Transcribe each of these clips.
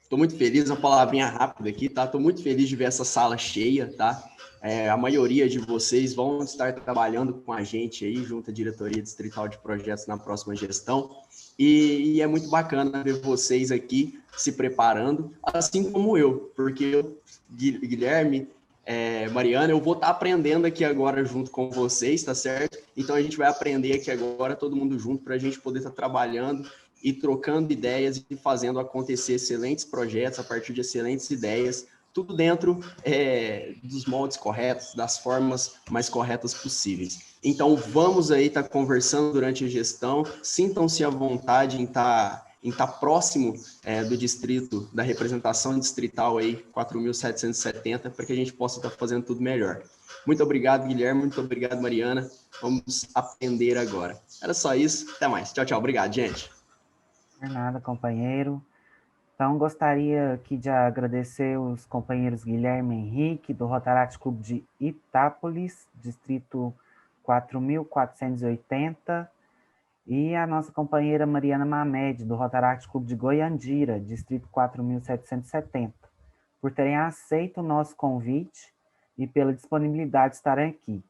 Estou muito feliz, uma palavrinha rápida aqui, tá? Estou muito feliz de ver essa sala cheia, tá? A maioria de vocês vão estar trabalhando com a gente aí, junto à Diretoria Distrital de Projetos na próxima gestão. E é muito bacana ver vocês aqui se preparando, assim como eu, porque eu, Guilherme, Mariana, eu vou estar aprendendo aqui agora junto com vocês, tá certo? Então a gente vai aprender aqui agora, todo mundo junto, para a gente poder estar trabalhando e trocando ideias e fazendo acontecer excelentes projetos a partir de excelentes ideias, tudo dentro dos moldes corretos, das formas mais corretas possíveis. Então, vamos aí estar conversando durante a gestão, sintam-se à vontade em estar próximo do distrito, da representação distrital aí, 4.770, para que a gente possa estar fazendo tudo melhor. Muito obrigado, Guilherme, muito obrigado, Mariana. Vamos aprender agora. Era só isso, até mais. Tchau, tchau. Obrigado, gente. Por nada, companheiro. Então, gostaria aqui de agradecer os companheiros Guilherme e Henrique, do Rotaract Clube de Itápolis, distrito 4.480, e a nossa companheira Mariana Mamed, do Rotaract Clube de Goiandira, distrito 4.770, por terem aceito o nosso convite e pela disponibilidade de estarem aqui.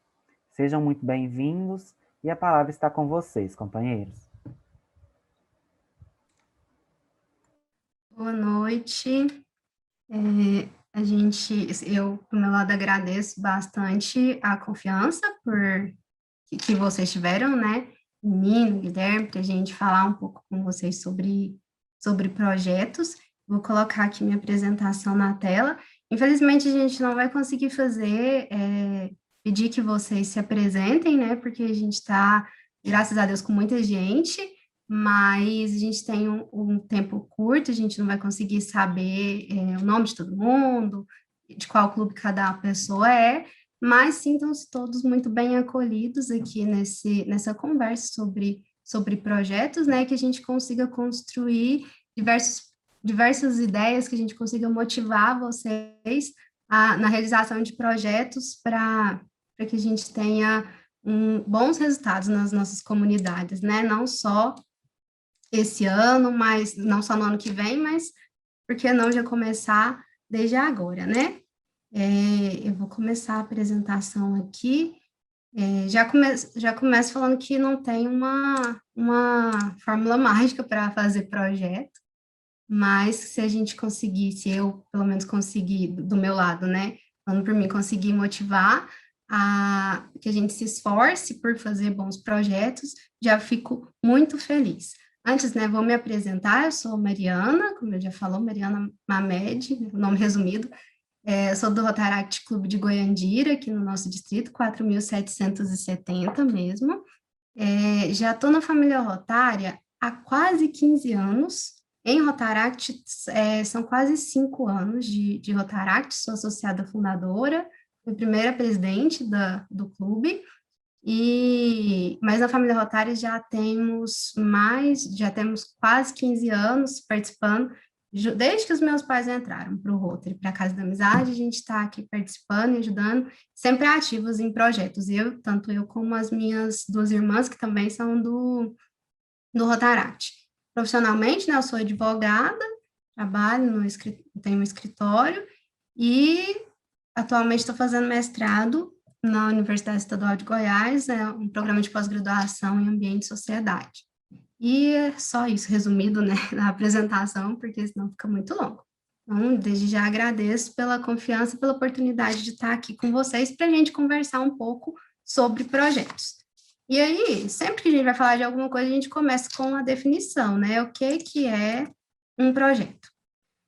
Sejam muito bem-vindos e a palavra está com vocês, companheiros. Boa noite. Eu, do meu lado, agradeço bastante a confiança que vocês tiveram, né, em mim, no Guilherme, para a gente falar um pouco com vocês sobre projetos. Vou colocar aqui minha apresentação na tela. Infelizmente, a gente não vai conseguir pedir que vocês se apresentem, né, porque a gente está, graças a Deus, com muita gente, mas a gente tem um tempo curto, a gente não vai conseguir saber o nome de todo mundo, de qual clube cada pessoa é, mas sintam-se todos muito bem acolhidos aqui nessa conversa sobre projetos, né, que a gente consiga construir diversas ideias, que a gente consiga motivar vocês na realização de projetos para que a gente tenha bons resultados nas nossas comunidades, né, não só esse ano, mas não só no ano que vem, mas por que não já começar desde agora, né? Eu vou começar a apresentação aqui. Já começo falando que não tem uma fórmula mágica para fazer projeto, mas se a gente conseguir, se eu pelo menos conseguir do meu lado, né, falando por mim, conseguir motivar que a gente se esforce por fazer bons projetos, já fico muito feliz. Antes, né, vou me apresentar, eu sou Mariana, como eu já falou, Mariana Mamed, nome resumido, sou do Rotaract Clube de Goiandira, aqui no nosso distrito, 4.770 mesmo. Já estou na família Rotária há quase 15 anos, em Rotaract são quase 5 anos de Rotaract, sou associada fundadora, fui primeira presidente do clube, mas na família Rotária já temos quase 15 anos participando, desde que os meus pais entraram para o Rotary, para a Casa da Amizade, a gente está aqui participando e ajudando, sempre ativos em projetos, tanto eu como as minhas duas irmãs, que também são do Rotaract. Profissionalmente, né, eu sou advogada, trabalho tenho um escritório, e atualmente estou fazendo mestrado na Universidade Estadual de Goiás, um programa de pós-graduação em ambiente e sociedade. E é só isso, resumido, né, na apresentação, porque senão fica muito longo. Então, desde já agradeço pela confiança, pela oportunidade de estar aqui com vocês para a gente conversar um pouco sobre projetos. E aí, sempre que a gente vai falar de alguma coisa, a gente começa com a definição, né, o que é um projeto.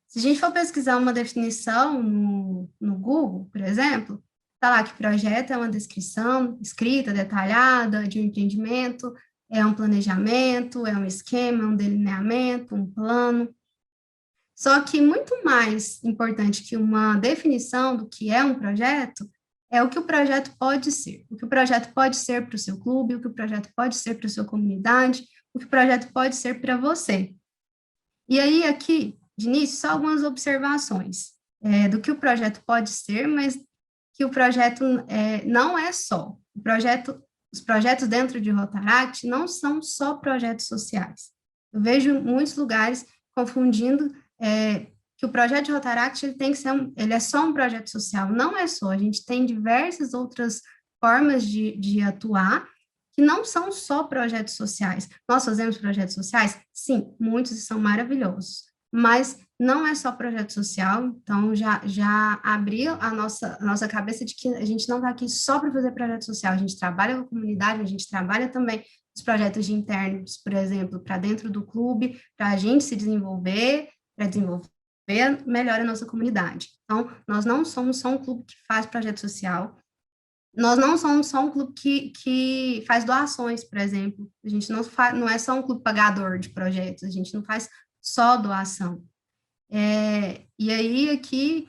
Se a gente for pesquisar uma definição no Google, por exemplo, está lá que projeto é uma descrição escrita, detalhada de um empreendimento, é um planejamento, é um esquema, é um delineamento, um plano. Só que muito mais importante que uma definição do que é um projeto é o que o projeto pode ser. O que o projeto pode ser para o seu clube, o que o projeto pode ser para a sua comunidade, o que o projeto pode ser para você. E aí, aqui, de início, só algumas observações do que o projeto pode ser, mas que o projeto não é só. Os projetos dentro de Rotaract não são só projetos sociais. Eu vejo muitos lugares confundindo que o projeto de Rotaract ele tem que ser ele é só um projeto social, não é só, a gente tem diversas outras formas de atuar, que não são só projetos sociais. Nós fazemos projetos sociais? Sim, muitos são maravilhosos, mas não é só projeto social, então já abriu a nossa cabeça de que a gente não está aqui só para fazer projeto social, a gente trabalha com a comunidade, a gente trabalha também os projetos de internos, por exemplo, para dentro do clube, para a gente se desenvolver, para desenvolver melhor a nossa comunidade. Então, nós não somos só um clube que faz projeto social, nós não somos só um clube que faz doações, por exemplo. A gente não é só um clube pagador de projetos, a gente não faz só doação. E aí, aqui,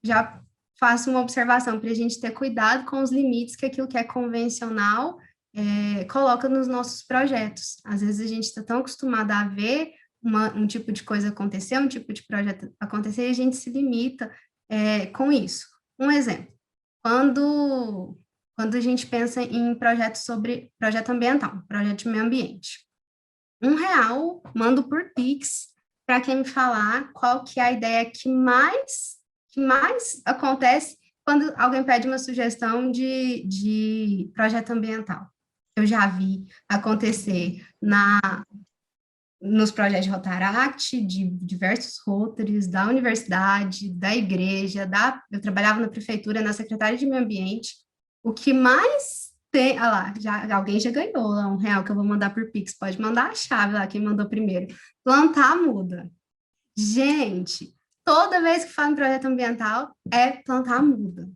já faço uma observação para a gente ter cuidado com os limites que aquilo que é convencional coloca nos nossos projetos. Às vezes, a gente está tão acostumado a ver um tipo de coisa acontecer, um tipo de projeto acontecer, e a gente se limita com isso. Um exemplo. Quando a gente pensa em projeto ambiental, projeto de meio ambiente, R$1 mando por Pix para quem me falar qual que é a ideia que mais acontece quando alguém pede uma sugestão de projeto ambiental. Eu já vi acontecer nos projetos de Rotaract, de diversos Rotaries, da universidade, da igreja, eu trabalhava na prefeitura, na Secretaria de Meio Ambiente, o que mais tem, lá, alguém já ganhou lá R$1 que eu vou mandar por Pix, pode mandar a chave lá, quem mandou primeiro, plantar muda. Gente, toda vez que falo em projeto ambiental, é plantar muda.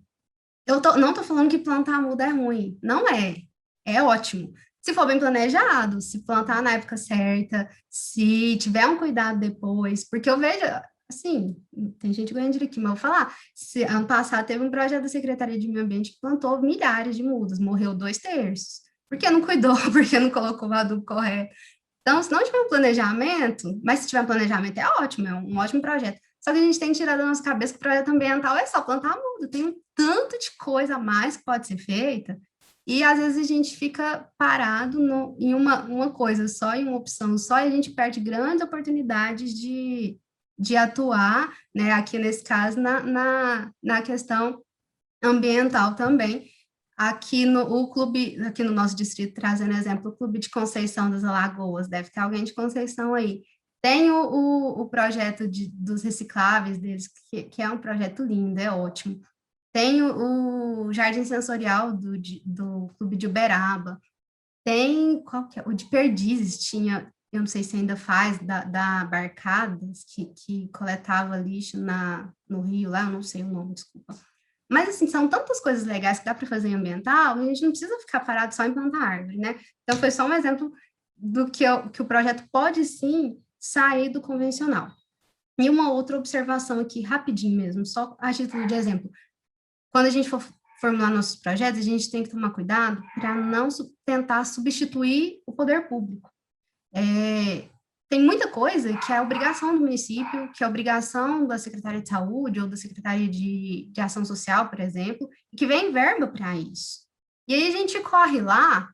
Não estou falando que plantar muda é ruim, não é ótimo. Se for bem planejado, se plantar na época certa, se tiver um cuidado depois, porque eu vejo, assim, tem gente ganhando dinheiro aqui, mas eu vou falar, ano passado teve um projeto da Secretaria de Meio Ambiente que plantou milhares de mudas, morreu 2/3, porque não cuidou, porque não colocou o adubo correto. Então, se não tiver um planejamento, mas se tiver um planejamento é ótimo, é um ótimo projeto. Só que a gente tem que tirar da nossa cabeça que o projeto ambiental é só plantar muda, tem um tanto de coisa a mais que pode ser feita, e às vezes a gente fica parado em uma coisa só, em uma opção só, e a gente perde grandes oportunidades de atuar, né, aqui nesse caso, na questão ambiental também. Aqui no nosso distrito, trazendo exemplo, o Clube de Conceição das Alagoas, deve ter alguém de Conceição aí. Tem o projeto dos recicláveis deles, que é um projeto lindo, é ótimo. Tem o Jardim Sensorial do Clube de Uberaba. Tem, o de Perdizes tinha, eu não sei se ainda faz, da Barcadas, que coletava lixo no rio lá, eu não sei o nome, desculpa. Mas, assim, são tantas coisas legais que dá para fazer em ambiental, a gente não precisa ficar parado só em plantar árvore, né? Então, foi só um exemplo do que o projeto pode, sim, sair do convencional. E uma outra observação aqui, rapidinho mesmo, só a título de exemplo. Quando a gente for formular nossos projetos, a gente tem que tomar cuidado para não tentar substituir o poder público. Tem muita coisa que é obrigação do município, que é obrigação da Secretaria de Saúde ou da Secretaria de Ação Social, por exemplo, e que vem verba para isso. E aí a gente corre lá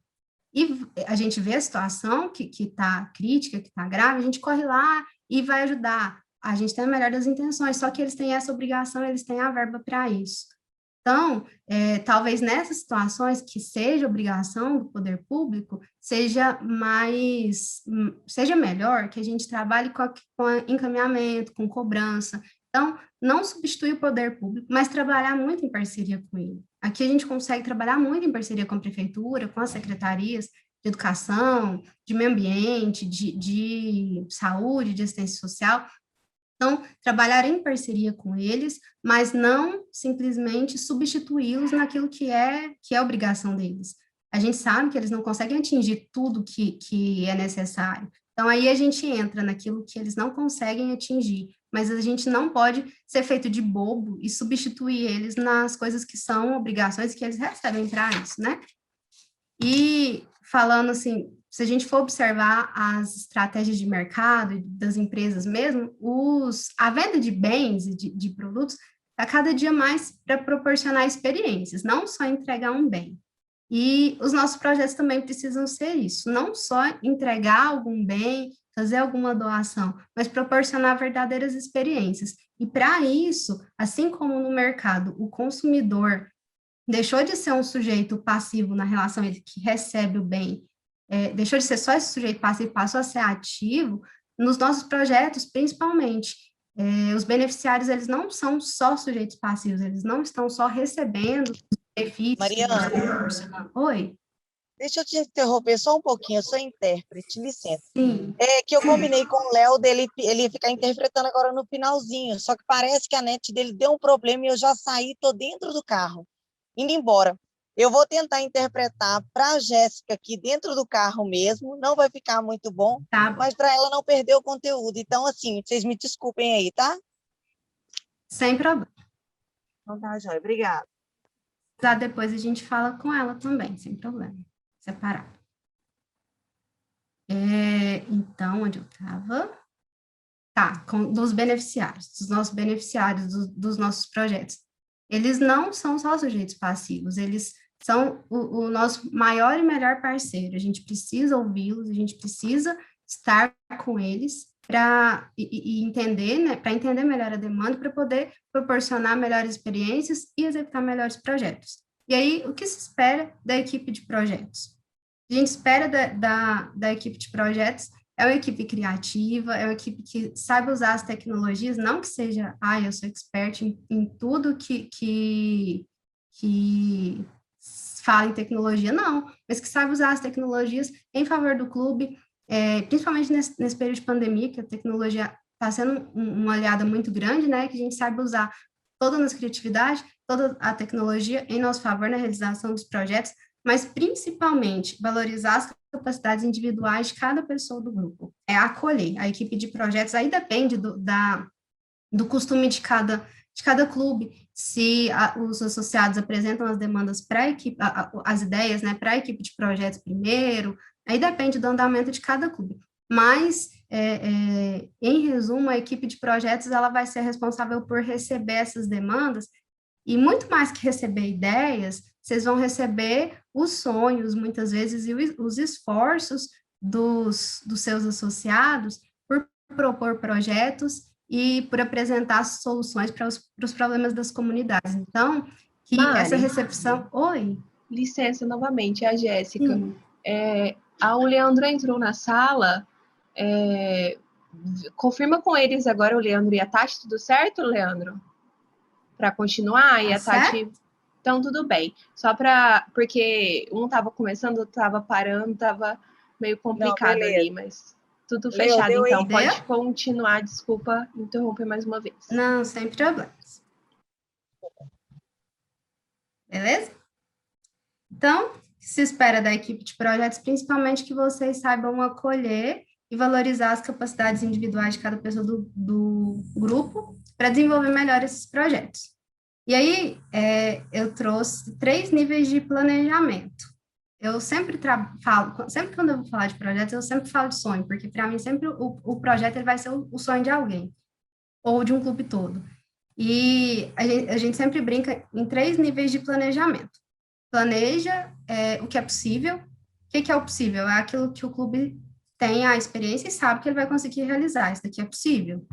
e a gente vê a situação que está crítica, que está grave, a gente corre lá e vai ajudar. A gente tem a melhor das intenções, só que eles têm essa obrigação, eles têm a verba para isso. Então, talvez nessas situações que seja obrigação do poder público, seja melhor que a gente trabalhe com encaminhamento, com cobrança. Então, não substituir o poder público, mas trabalhar muito em parceria com ele. Aqui a gente consegue trabalhar muito em parceria com a prefeitura, com as secretarias de educação, de meio ambiente, de saúde, de assistência social. Então, trabalhar em parceria com eles, mas não simplesmente substituí-los naquilo que é obrigação deles. A gente sabe que eles não conseguem atingir tudo que é necessário. Então, aí a gente entra naquilo que eles não conseguem atingir, mas a gente não pode ser feito de bobo e substituir eles nas coisas que são obrigações que eles recebem para isso, né? E falando assim, se a gente for observar as estratégias de mercado e das empresas mesmo, a venda de bens e de produtos está cada dia mais para proporcionar experiências, não só entregar um bem. E os nossos projetos também precisam ser isso, não só entregar algum bem, fazer alguma doação, mas proporcionar verdadeiras experiências. E para isso, assim como no mercado, o consumidor deixou de ser um sujeito passivo na relação ele que recebe o bem, deixou de ser só esse sujeito passivo, passou a ser ativo, nos nossos projetos, principalmente. Os beneficiários, eles não são só sujeitos passivos, eles não estão só recebendo benefícios que Mariana, você proporciona. Oi? deixa eu te interromper só um pouquinho, eu sou intérprete, licença. Sim. É que eu combinei com o Léo dele, ele ia ficar interpretando agora no finalzinho, só que parece que a net dele deu um problema e eu já saí, tô dentro do carro, indo embora. Eu vou tentar interpretar para a Jéssica aqui dentro do carro mesmo, não vai ficar muito bom, Tá. mas para ela não perder o conteúdo. Então, assim, vocês me desculpem aí, tá? Sem problema. Então tá, Jóia, obrigada. Depois a gente fala com ela também, sem problema. Separado. Então, onde eu estava? Tá, dos beneficiários, dos nossos beneficiários, dos nossos projetos. Eles não são só sujeitos passivos, eles são o nosso maior e melhor parceiro. A gente precisa ouvi-los, a gente precisa estar com eles para entender, né, para entender melhor a demanda, para poder proporcionar melhores experiências e executar melhores projetos. E aí, o que se espera da equipe de projetos? A gente espera da equipe de projetos é uma equipe criativa, é uma equipe que saiba usar as tecnologias, não que seja, eu sou expert em tudo que fala em tecnologia, não, mas que saiba usar as tecnologias em favor do clube, principalmente nesse período de pandemia, que a tecnologia está sendo uma aliada muito grande, né, que a gente saiba usar toda a nossa criatividade, toda a tecnologia em nosso favor na realização dos projetos, mas principalmente valorizar as capacidades individuais de cada pessoa do grupo. É acolher. A equipe de projetos aí depende do costume de cada clube. Se os associados apresentam as demandas para a equipe, as ideias, né, para a equipe de projetos primeiro, aí depende do andamento de cada clube. Mas, em resumo, a equipe de projetos ela vai ser responsável por receber essas demandas e muito mais que receber ideias, vocês vão receber os sonhos, muitas vezes, e os esforços dos seus associados por propor projetos e por apresentar soluções para os problemas das comunidades. Então, que Mari, essa recepção... Oi? Licença novamente, é a Jéssica. O Leandro entrou na sala, confirma com eles agora o Leandro e a Tati, tudo certo, Leandro? Para continuar, e a Tati... Então, tudo bem. Só porque um estava começando, outro estava parando, estava meio complicado ali, mas tudo fechado. Então, pode continuar. Desculpa interromper mais uma vez. Não, sem problemas. Beleza? Então, se espera da equipe de projetos, principalmente que vocês saibam acolher e valorizar as capacidades individuais de cada pessoa do grupo para desenvolver melhor esses projetos. E aí, eu trouxe 3 níveis de planejamento. Eu sempre falo, sempre quando eu vou falar de projetos, eu sempre falo de sonho, porque para mim sempre o projeto ele vai ser o sonho de alguém, ou de um clube todo. E a gente sempre brinca em 3 níveis de planejamento. Planeja o que é possível. O que é o possível? É aquilo que o clube tem a experiência e sabe que ele vai conseguir realizar. Isso daqui é possível.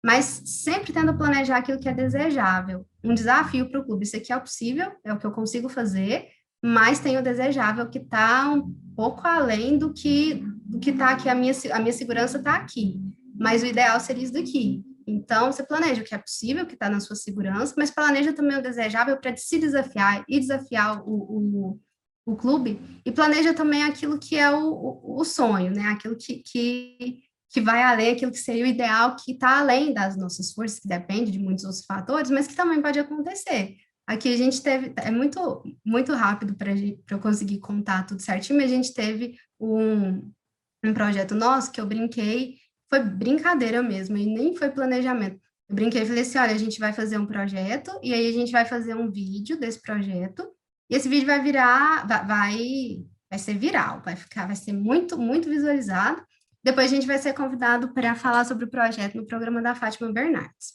Mas sempre tendo a planejar aquilo que é desejável. Um desafio para o clube, isso aqui é o possível, é o que eu consigo fazer, mas tem o desejável que está um pouco além do que está aqui, a minha segurança está aqui, mas o ideal seria isso daqui. Então, você planeja o que é possível, o que está na sua segurança, mas planeja também o desejável para se desafiar e desafiar o clube, e planeja também aquilo que é o sonho, né? Aquilo que vai além, aquilo que seria o ideal, que está além das nossas forças, que depende de muitos outros fatores, mas que também pode acontecer. Aqui a gente teve, é muito, muito rápido para eu conseguir contar tudo certinho, mas a gente teve um projeto nosso que eu brinquei, foi brincadeira mesmo, e nem foi planejamento. Eu brinquei e falei assim, olha, a gente vai fazer um projeto, e aí a gente vai fazer um vídeo desse projeto, e esse vídeo vai virar, vai ser viral, vai ser muito, muito visualizado. Depois a gente vai ser convidado para falar sobre o projeto no programa da Fátima Bernardes.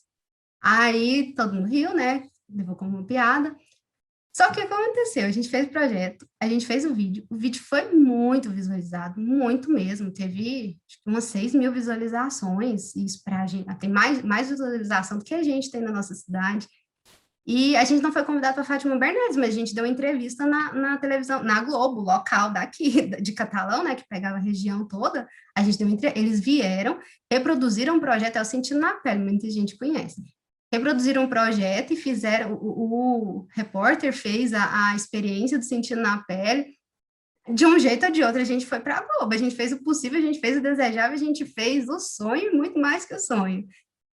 Aí todo mundo riu, né? Levou como uma piada. Só que o que aconteceu? A gente fez o projeto, a gente fez o vídeo foi muito visualizado, muito mesmo, teve acho que umas 6.000 visualizações, isso para a gente, tem mais visualização do que a gente tem na nossa cidade, e a gente não foi convidado para Fátima Bernardes, mas a gente deu entrevista na televisão, na Globo, local daqui, de Catalão, né, que pegava a região toda, a gente deu eles vieram, reproduziram o projeto, eu senti na pele, muita gente conhece, reproduziram um projeto e fizeram, o repórter fez a experiência do Sentindo na Pele, de um jeito ou de outro, a gente foi para a Globo, a gente fez o possível, a gente fez o desejável, a gente fez o sonho, muito mais que o sonho.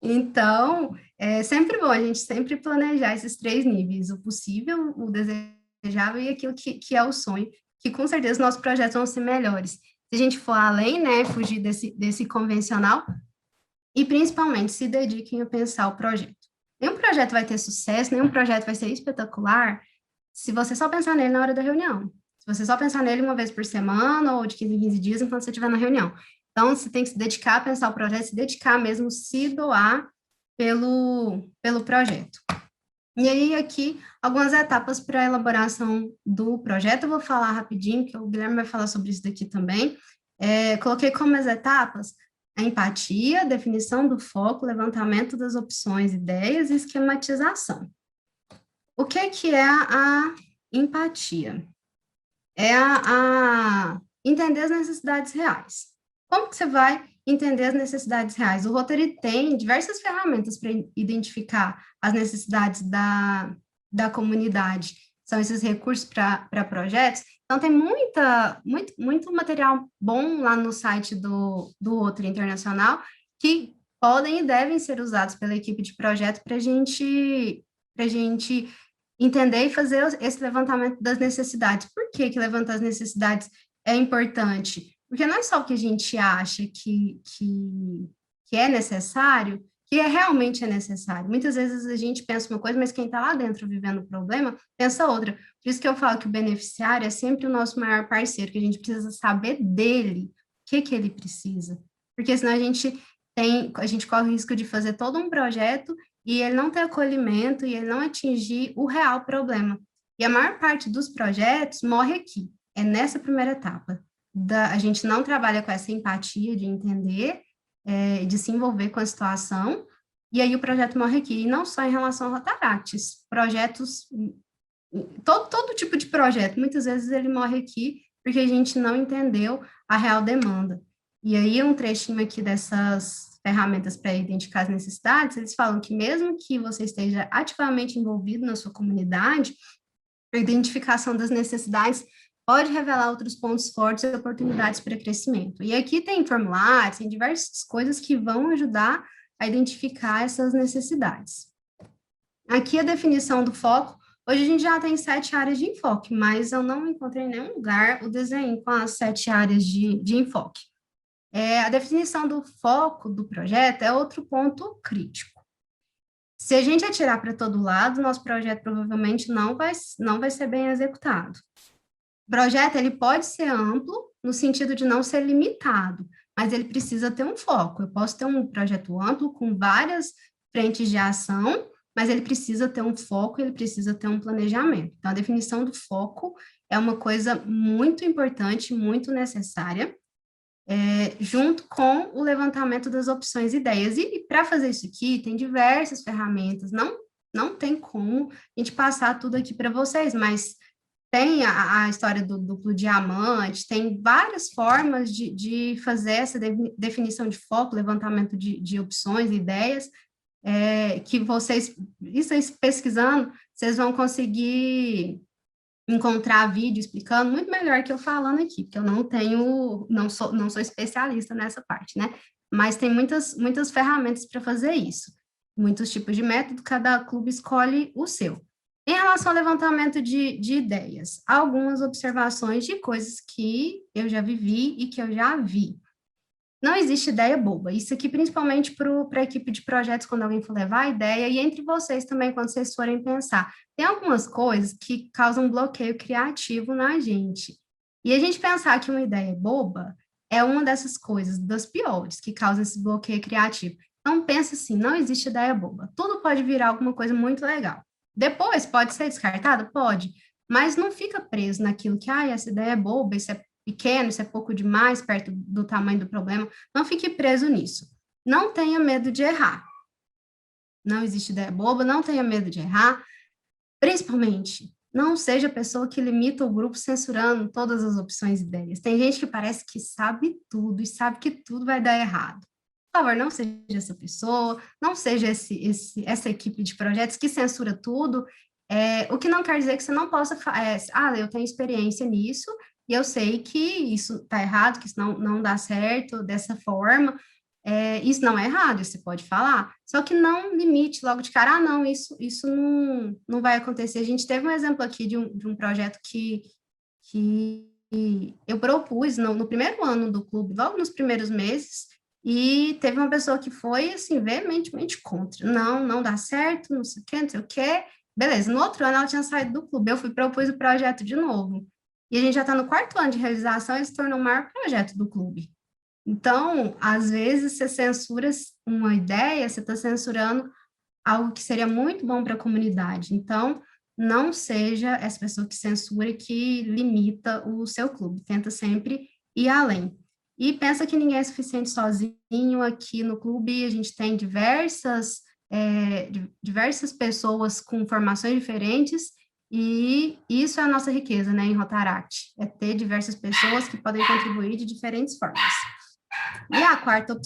Então, é sempre bom a gente sempre planejar esses 3 níveis, o possível, o desejável e aquilo que é o sonho, que com certeza nossos projetos vão ser melhores. Se a gente for além, né, fugir desse convencional, e principalmente se dediquem a pensar o projeto. Nenhum projeto vai ter sucesso, nenhum projeto vai ser espetacular se você só pensar nele na hora da reunião. Se você só pensar nele uma vez por semana ou de 15 em 15 dias enquanto você estiver na reunião. Então, você tem que se dedicar a pensar o projeto, se dedicar mesmo, se doar pelo projeto. E aí, aqui, algumas etapas para a elaboração do projeto. Eu vou falar rapidinho, que o Guilherme vai falar sobre isso daqui também. Coloquei como as etapas a empatia, definição do foco, levantamento das opções, ideias e esquematização. O que é a empatia? É entender as necessidades reais. Como que você vai entender as necessidades reais? O roteiro tem diversas ferramentas para identificar as necessidades da comunidade. São esses recursos para projetos. Então, tem muito material bom lá no site do Rotary Internacional que podem e devem ser usados pela equipe de projeto para a gente entender e fazer esse levantamento das necessidades. Por que levantar as necessidades é importante? Porque não é só o que a gente acha que é necessário, que realmente é necessário. Muitas vezes a gente pensa uma coisa, mas quem está lá dentro vivendo o problema, pensa outra. Por isso que eu falo que o beneficiário é sempre o nosso maior parceiro, que a gente precisa saber dele, o que ele precisa. Porque senão a gente corre o risco de fazer todo um projeto e ele não ter acolhimento e ele não atingir o real problema. E a maior parte dos projetos morre aqui, é nessa primeira etapa. A gente não trabalha com essa empatia de entender, de se envolver com a situação, e aí o projeto morre aqui. E não só em relação a Rotaractis, projetos, todo tipo de projeto, muitas vezes ele morre aqui porque a gente não entendeu a real demanda. E aí um trechinho aqui dessas ferramentas para identificar as necessidades, eles falam que mesmo que você esteja ativamente envolvido na sua comunidade, a identificação das necessidades pode revelar outros pontos fortes e oportunidades para crescimento. E aqui tem formulários, tem diversas coisas que vão ajudar a identificar essas necessidades. Aqui a definição do foco. Hoje a gente já tem 7 áreas de enfoque, mas eu não encontrei em nenhum lugar o desenho com as 7 áreas de enfoque. A definição do foco do projeto é outro ponto crítico. Se a gente atirar para todo lado, nosso projeto provavelmente não vai ser bem executado. O projeto ele pode ser amplo, no sentido de não ser limitado, mas ele precisa ter um foco. Eu posso ter um projeto amplo, com várias frentes de ação, mas ele precisa ter um foco, ele precisa ter um planejamento. Então, a definição do foco é uma coisa muito importante, muito necessária, junto com o levantamento das opções e ideias. E para fazer isso aqui, tem diversas ferramentas, não tem como a gente passar tudo aqui para vocês, mas tem a história do duplo diamante, tem várias formas de fazer essa definição de foco, levantamento de opções, ideias, que vocês pesquisando, vocês vão conseguir encontrar vídeo explicando muito melhor que eu falando aqui, porque eu não sou especialista nessa parte, né? Mas tem muitas ferramentas para fazer isso, muitos tipos de método, cada clube escolhe o seu. Em relação ao levantamento de ideias, algumas observações de coisas que eu já vivi e que eu já vi. Não existe ideia boba, isso aqui principalmente para a equipe de projetos, quando alguém for levar a ideia, e entre vocês também, quando vocês forem pensar. Tem algumas coisas que causam bloqueio criativo na gente. E a gente pensar que uma ideia boba é uma dessas coisas, das piores, que causam esse bloqueio criativo. Então, pensa assim, não existe ideia boba. Tudo pode virar alguma coisa muito legal. Depois, pode ser descartado? Pode, mas não fica preso naquilo que, essa ideia é boba, isso é pequeno, isso é pouco demais perto do tamanho do problema. Não fique preso nisso. Não tenha medo de errar. Não existe ideia boba, não tenha medo de errar. Principalmente, não seja a pessoa que limita o grupo censurando todas as opções e ideias. Tem gente que parece que sabe tudo e sabe que tudo vai dar errado. Por favor, não seja essa pessoa, não seja essa equipe de projetos que censura tudo, o que não quer dizer que você não possa... eu tenho experiência nisso, e eu sei que isso está errado, que isso não dá certo dessa forma, isso não é errado, você pode falar, só que não limite logo de cara, não, isso não vai acontecer. A gente teve um exemplo aqui de um projeto que eu propus no primeiro ano do clube, logo nos primeiros meses, e teve uma pessoa que foi, assim, veementemente contra. Não dá certo, não sei o quê. Beleza, no outro ano ela tinha saído do clube, eu propus o projeto de novo. E a gente já está no 4º ano de realização e se tornou o maior projeto do clube. Então, às vezes, você censura uma ideia, você está censurando algo que seria muito bom para a comunidade. Então, não seja essa pessoa que censura e que limita o seu clube. Tenta sempre ir além. E pensa que ninguém é suficiente sozinho. Aqui no clube a gente tem diversas pessoas com formações diferentes, e isso é a nossa riqueza, né, em Rotaract, é ter diversas pessoas que podem contribuir de diferentes formas. E a quarta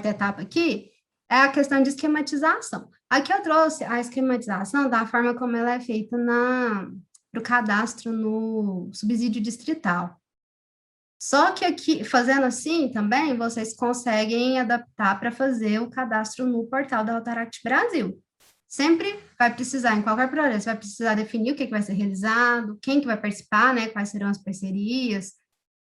etapa aqui é a questão de esquematização. Aqui eu trouxe a esquematização da forma como ela é feita para o cadastro no subsídio distrital. Só que aqui, fazendo assim também, vocês conseguem adaptar para fazer o cadastro no portal da Rotaract Brasil. Sempre vai precisar, em qualquer projeto, você vai precisar definir o que vai ser realizado, quem que vai participar, né, quais serão as parcerias,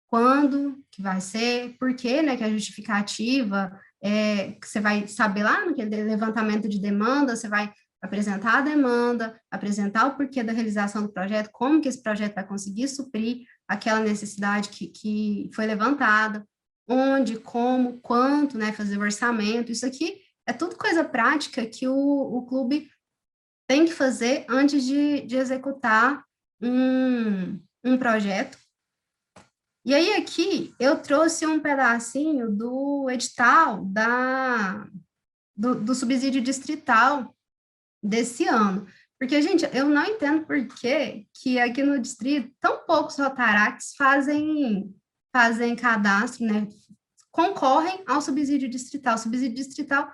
quando que vai ser, por quê, né, que a justificativa, que você vai saber lá no levantamento de demanda, você vai apresentar a demanda, apresentar o porquê da realização do projeto, como que esse projeto vai conseguir suprir aquela necessidade que foi levantada, onde, como, quanto, né, fazer o orçamento, isso aqui é tudo coisa prática que o clube tem que fazer antes de executar um projeto. E aí aqui eu trouxe um pedacinho do edital do subsídio distrital desse ano. Porque, gente, eu não entendo por que aqui no distrito tão poucos Rotaracts fazem cadastro, né? Concorrem ao subsídio distrital. O subsídio distrital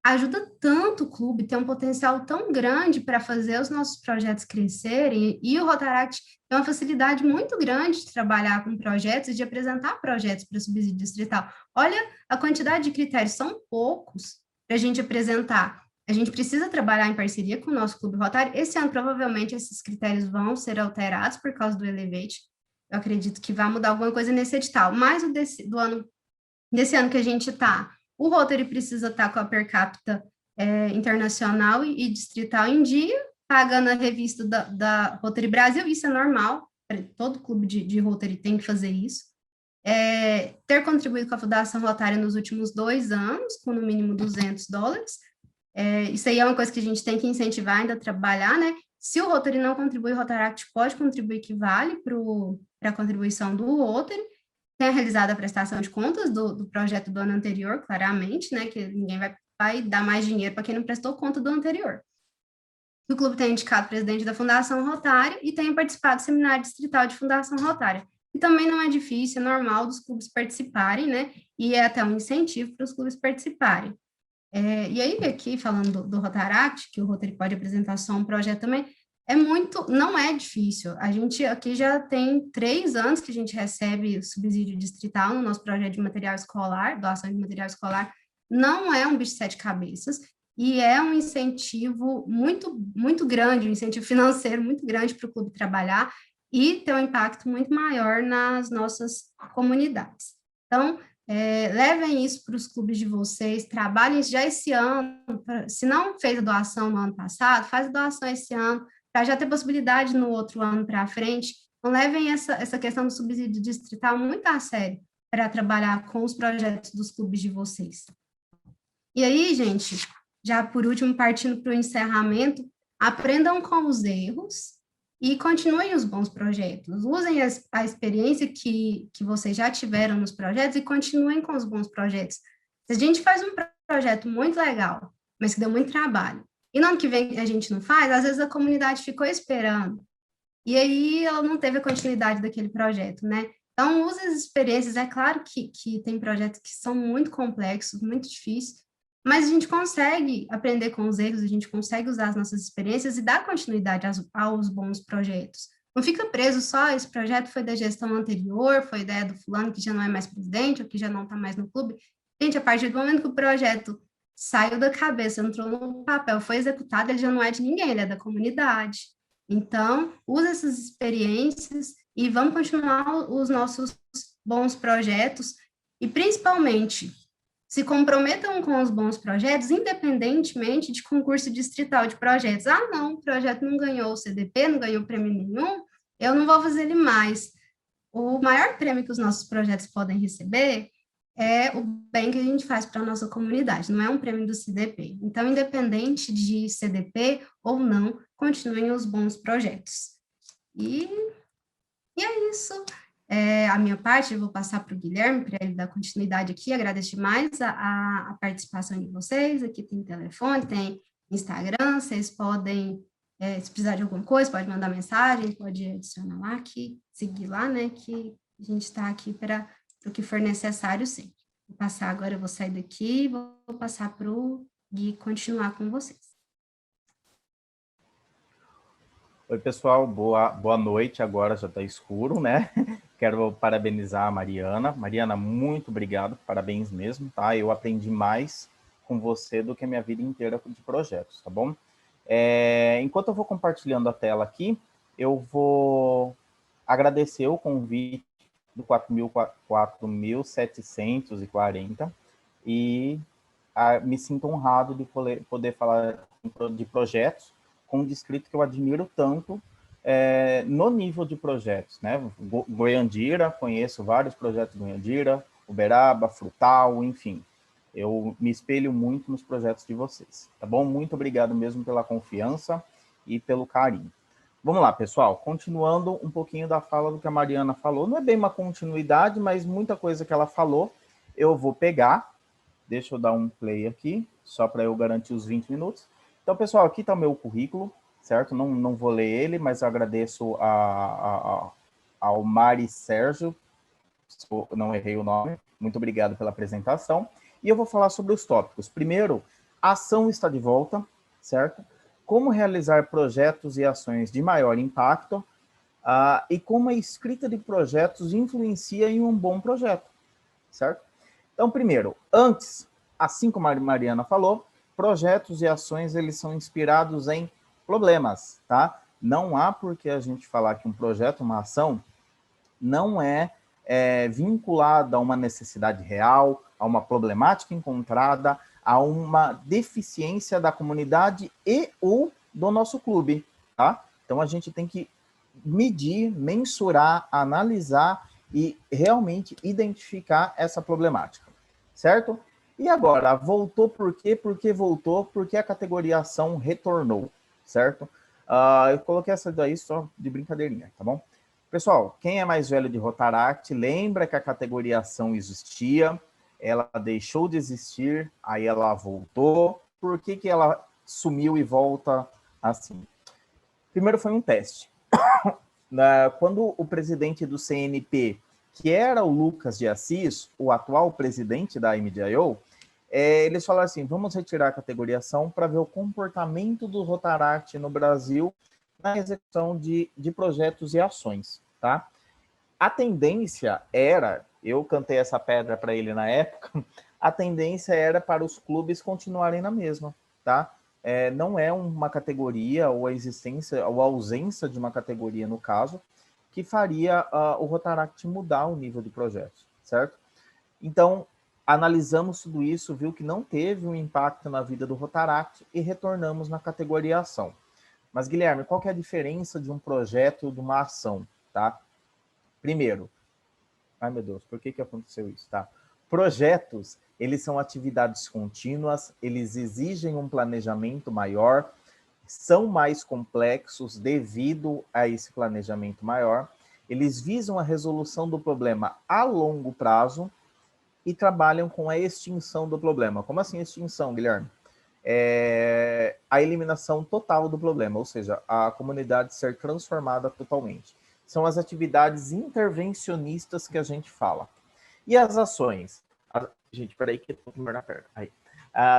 ajuda tanto o clube, tem um potencial tão grande para fazer os nossos projetos crescerem, e o Rotaract tem uma facilidade muito grande de trabalhar com projetos e de apresentar projetos para o subsídio distrital. Olha a quantidade de critérios, são poucos para a gente apresentar. A gente precisa trabalhar em parceria com o nosso clube Rotário. Esse ano, provavelmente, esses critérios vão ser alterados por causa do Elevate. Eu acredito que vai mudar alguma coisa nesse edital. Mas desse ano que a gente está, o Rotary precisa estar com a per capita internacional e distrital em dia, pagando a revista da Rotary Brasil, isso é normal, todo clube de Rotary tem que fazer isso. Ter contribuído com a Fundação Rotária nos últimos 2 anos, com no mínimo $200. Isso aí é uma coisa que a gente tem que incentivar ainda a trabalhar, né? Se o Rotary não contribui, o Rotaract pode contribuir, que vale para a contribuição do Rotary. Tenha realizado a prestação de contas do projeto do ano anterior, claramente, né? Que ninguém vai dar mais dinheiro para quem não prestou conta do anterior. O clube tem indicado presidente da Fundação Rotária e tem participado do seminário distrital de Fundação Rotária. E também não é difícil, é normal dos clubes participarem, né? E é até um incentivo para os clubes participarem. E aí, aqui, falando do Rotaract, que o Rotary pode apresentar só um projeto também, não é difícil. A gente aqui já tem 3 anos que a gente recebe subsídio distrital no nosso projeto de material escolar, doação de material escolar. Não é um bicho de 7 cabeças, e é um incentivo muito, muito grande, um incentivo financeiro muito grande para o clube trabalhar e ter um impacto muito maior nas nossas comunidades. Então, levem isso para os clubes de vocês, trabalhem já esse ano, se não fez a doação no ano passado, faz a doação esse ano, para já ter possibilidade no outro ano para frente. Então, levem essa questão do subsídio distrital muito a sério para trabalhar com os projetos dos clubes de vocês. E aí, gente, já por último, partindo para o encerramento, aprendam com os erros e continuem os bons projetos. Usem a experiência que vocês já tiveram nos projetos e continuem com os bons projetos. Se a gente faz um projeto muito legal, mas que deu muito trabalho, e no ano que vem a gente não faz, às vezes a comunidade ficou esperando, e aí ela não teve a continuidade daquele projeto, né? Então, use as experiências. É claro que tem projetos que são muito complexos, muito difíceis, mas a gente consegue aprender com os erros, a gente consegue usar as nossas experiências e dar continuidade aos bons projetos. Não fica preso só, esse projeto foi da gestão anterior, foi ideia do fulano que já não é mais presidente, ou que já não está mais no clube. Gente, a partir do momento que o projeto saiu da cabeça, entrou no papel, foi executado, ele já não é de ninguém, ele é da comunidade. Então, use essas experiências e vamos continuar os nossos bons projetos e, principalmente, se comprometam com os bons projetos, independentemente de concurso distrital de projetos. Ah, não, o projeto não ganhou o CDP, não ganhou prêmio nenhum, eu não vou fazer ele mais. O maior prêmio que os nossos projetos podem receber é o bem que a gente faz para a nossa comunidade, não é um prêmio do CDP. Então, independente de CDP ou não, continuem os bons projetos. E é isso. A minha parte, eu vou passar para o Guilherme, para ele dar continuidade aqui, agradeço demais a participação de vocês, aqui tem telefone, tem Instagram, vocês podem, se precisar de alguma coisa, pode mandar mensagem, pode adicionar lá, seguir lá, né, que a gente está aqui para o que for necessário sempre. Vou passar agora, eu vou sair daqui, vou passar para o Gui continuar com vocês. Oi, pessoal, boa noite, agora já está escuro, né? Quero parabenizar a Mariana. Mariana, muito obrigado, parabéns mesmo, tá? Eu aprendi mais com você do que a minha vida inteira de projetos, tá bom? Enquanto eu vou compartilhando a tela aqui, eu vou agradecer o convite do 4.740 e me sinto honrado de poder falar de projetos com um distrito que eu admiro tanto no nível de projetos, né? Goiandira, conheço vários projetos de Goiandira, Uberaba, Frutal, enfim. Eu me espelho muito nos projetos de vocês, tá bom? Muito obrigado mesmo pela confiança e pelo carinho. Vamos lá, pessoal, continuando um pouquinho da fala do que a Mariana falou, não é bem uma continuidade, mas muita coisa que ela falou, eu vou pegar, deixa eu dar um play aqui, só para eu garantir os 20 minutos. Então, pessoal, aqui está o meu currículo, certo? Não vou ler ele, mas eu agradeço ao Mari Sérgio, se eu não errei o nome, muito obrigado pela apresentação. E eu vou falar sobre os tópicos. Primeiro, a ação está de volta, certo? Como realizar projetos e ações de maior impacto e como a escrita de projetos influencia em um bom projeto, certo? Então, primeiro, antes, assim como a Mariana falou, projetos e ações, eles são inspirados em problemas, tá? Não há por que a gente falar que um projeto, uma ação, não é vinculada a uma necessidade real, a uma problemática encontrada, a uma deficiência da comunidade e ou do nosso clube, tá? Então, a gente tem que medir, mensurar, analisar e realmente identificar essa problemática, certo? E agora, voltou por quê? Por que voltou? Porque a categoriação retornou, certo? Eu coloquei essa daí só de brincadeirinha, tá bom? Pessoal, quem é mais velho de Rotaract, lembra que a categoriação existia, ela deixou de existir, aí ela voltou. Por que ela sumiu e volta assim? Primeiro foi um teste. Quando o presidente do CNP, que era o Lucas de Assis, o atual presidente da MDIO, eles falaram assim, vamos retirar a categoriação para ver o comportamento do Rotaract no Brasil na execução de projetos e ações, tá? A tendência era, eu cantei essa pedra para ele na época, a tendência era para os clubes continuarem na mesma, tá? Não é uma categoria ou a existência ou a ausência de uma categoria, no caso, que faria o Rotaract mudar o nível de projetos, certo? Então, analisamos tudo isso, viu que não teve um impacto na vida do Rotaract e retornamos na categoriação. Mas, Guilherme, qual que é a diferença de um projeto e de uma ação, tá? Primeiro, ai meu Deus, por que aconteceu isso, tá? Projetos, eles são atividades contínuas, eles exigem um planejamento maior, são mais complexos devido a esse planejamento maior, eles visam a resolução do problema a longo prazo e trabalham com a extinção do problema. Como assim extinção, Guilherme? A eliminação total do problema, ou seja, a comunidade ser transformada totalmente. São as atividades intervencionistas que a gente fala. E as ações? Gente, peraí que eu tô com na perna. Aí.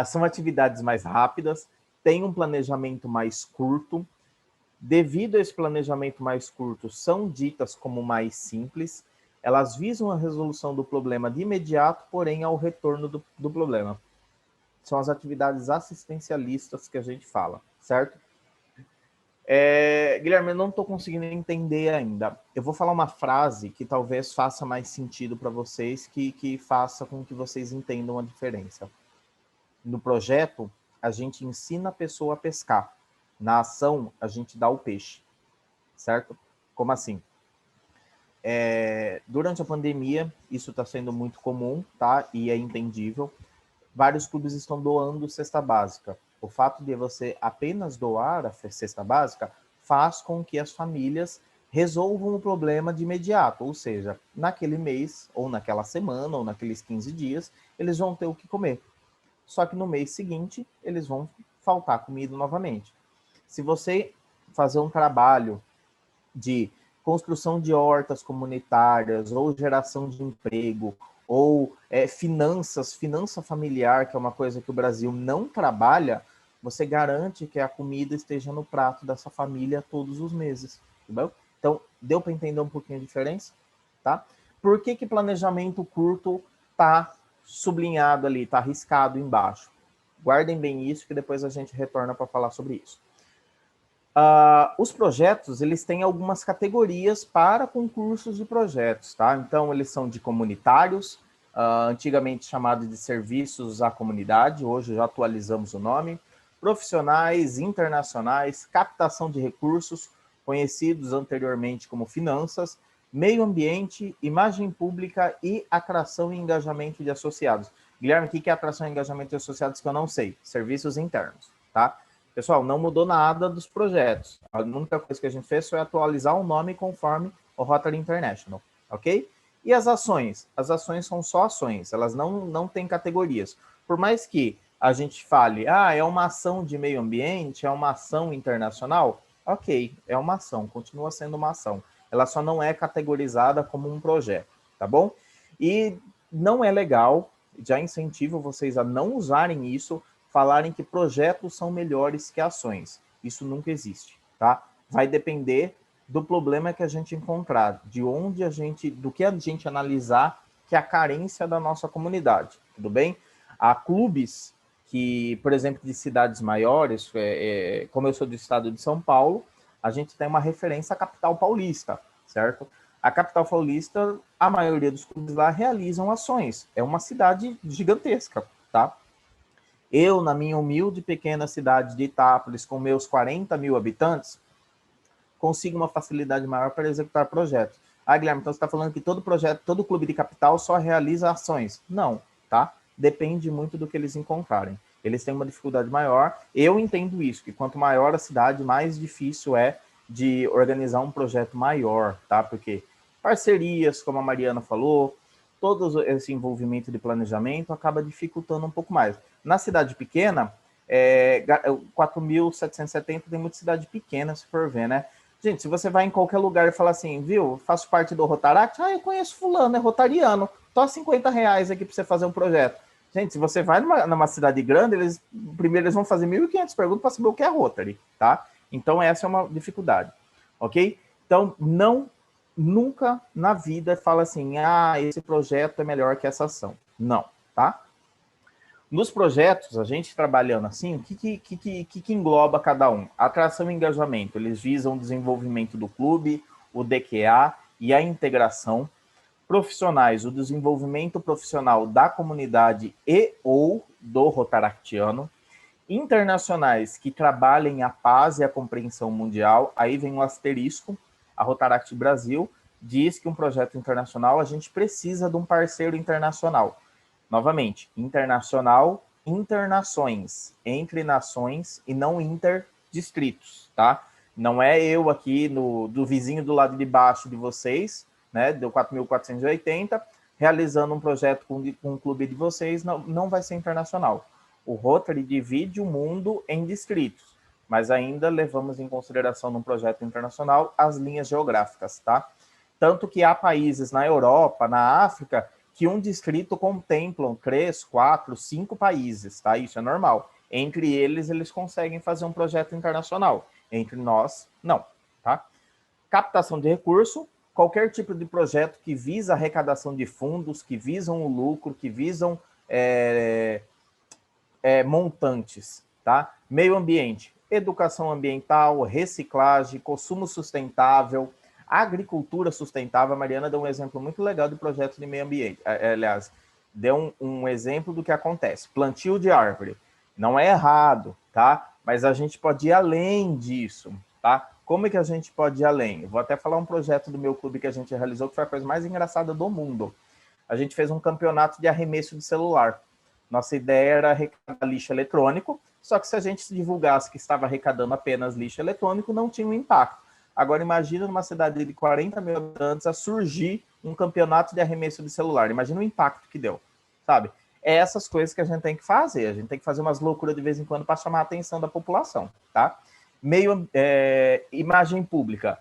São atividades mais rápidas, têm um planejamento mais curto. Devido a esse planejamento mais curto, são ditas como mais simples. Elas visam a resolução do problema de imediato, porém ao retorno do problema. São as atividades assistencialistas que a gente fala, certo? Guilherme, eu não estou conseguindo entender ainda. Eu vou falar uma frase que talvez faça mais sentido para vocês, que faça com que vocês entendam a diferença. No projeto, a gente ensina a pessoa a pescar. Na ação, a gente dá o peixe, certo? Como assim? Durante a pandemia, isso está sendo muito comum, tá? E é entendível. Vários clubes estão doando cesta básica. O fato de você apenas doar a cesta básica faz com que as famílias resolvam o problema de imediato, ou seja, naquele mês, ou naquela semana, ou naqueles 15 dias, eles vão ter o que comer. Só que no mês seguinte, eles vão faltar comida novamente. Se você fazer um trabalho de construção de hortas comunitárias, ou geração de emprego, ou finança familiar, que é uma coisa que o Brasil não trabalha, você garante que a comida esteja no prato dessa família todos os meses. Entendeu? Então, deu para entender um pouquinho a diferença? Tá? Por que planejamento curto está sublinhado ali, está riscado embaixo? Guardem bem isso, que depois a gente retorna para falar sobre isso. Os projetos, eles têm algumas categorias para concursos de projetos, tá? Então, eles são de comunitários, antigamente chamado de serviços à comunidade, hoje já atualizamos o nome, profissionais, internacionais, captação de recursos, conhecidos anteriormente como finanças, meio ambiente, imagem pública e atração e engajamento de associados. Guilherme, o que é atração e engajamento de associados que eu não sei? Serviços internos, tá? Pessoal, não mudou nada dos projetos. A única coisa que a gente fez foi atualizar o nome conforme o Rotary International, ok? E as ações? As ações são só ações, elas não têm categorias. Por mais que a gente fale, é uma ação de meio ambiente, é uma ação internacional, ok, é uma ação, continua sendo uma ação. Ela só não é categorizada como um projeto, tá bom? E não é legal, já incentivo vocês a não usarem isso, falarem que projetos são melhores que ações. Isso nunca existe, tá? Vai depender do problema que a gente encontrar, do que a gente analisar, que é a carência da nossa comunidade, tudo bem? Há clubes que, por exemplo, de cidades maiores, como eu sou do estado de São Paulo, a gente tem uma referência à capital paulista, certo? A capital paulista, a maioria dos clubes lá realizam ações. É uma cidade gigantesca, tá? Eu, na minha humilde pequena cidade de Itápolis, com meus 40 mil habitantes, consigo uma facilidade maior para executar projetos. Guilherme, então você está falando que todo projeto, todo clube de capital só realiza ações. Não, tá? Depende muito do que eles encontrarem. Eles têm uma dificuldade maior. Eu entendo isso, que quanto maior a cidade, mais difícil é de organizar um projeto maior, tá? Porque parcerias, como a Mariana falou, todo esse envolvimento de planejamento acaba dificultando um pouco mais. Na cidade pequena, 4.770 tem muita cidade pequena, se for ver, né? Gente, se você vai em qualquer lugar e fala assim, viu, faço parte do Rotaract, eu conheço fulano, é rotariano, tô a R$50 aqui para você fazer um projeto. Gente, se você vai numa cidade grande, primeiro eles vão fazer 1.500 perguntas para saber o que é Rotary, tá? Então, essa é uma dificuldade, ok? Então, nunca na vida fala assim, esse projeto é melhor que essa ação. Não, tá? Nos projetos, a gente trabalhando assim, o que engloba cada um? Atração e engajamento, eles visam o desenvolvimento do clube, o DQA e a integração. Profissionais, o desenvolvimento profissional da comunidade e ou do rotaractiano. Internacionais, que trabalhem a paz e a compreensão mundial. Aí vem um asterisco, a Rotaract Brasil diz que um projeto internacional, a gente precisa de um parceiro internacional. Novamente, internacional, internações, entre nações e não interdistritos, tá? Não é eu aqui do vizinho do lado de baixo de vocês, né, do 4.480, realizando um projeto com um clube de vocês, não vai ser internacional. O Rotary divide o mundo em distritos, mas ainda levamos em consideração no projeto internacional as linhas geográficas, tá? Tanto que há países na Europa, na África, que um distrito contemplam 3, 4, 5 países, tá? Isso é normal. Entre eles, eles conseguem fazer um projeto internacional. Entre nós, não, tá? Captação de recurso, qualquer tipo de projeto que visa arrecadação de fundos, que visam o lucro, que visam montantes, tá? Meio ambiente, educação ambiental, reciclagem, consumo sustentável, agricultura sustentável. A Mariana deu um exemplo muito legal de projeto de meio ambiente. Aliás, deu um exemplo do que acontece. Plantio de árvore. Não é errado, tá? Mas a gente pode ir além disso, tá? Como é que a gente pode ir além? Eu vou até falar um projeto do meu clube que a gente realizou, que foi a coisa mais engraçada do mundo. A gente fez um campeonato de arremesso de celular. Nossa ideia era arrecadar lixo eletrônico, só que se a gente divulgasse que estava arrecadando apenas lixo eletrônico, não tinha um impacto. Agora imagina numa cidade de 40 mil habitantes a surgir um campeonato de arremesso de celular. Imagina o impacto que deu, sabe? É essas coisas que a gente tem que fazer. A gente tem que fazer umas loucuras de vez em quando para chamar a atenção da população, tá? Imagem pública.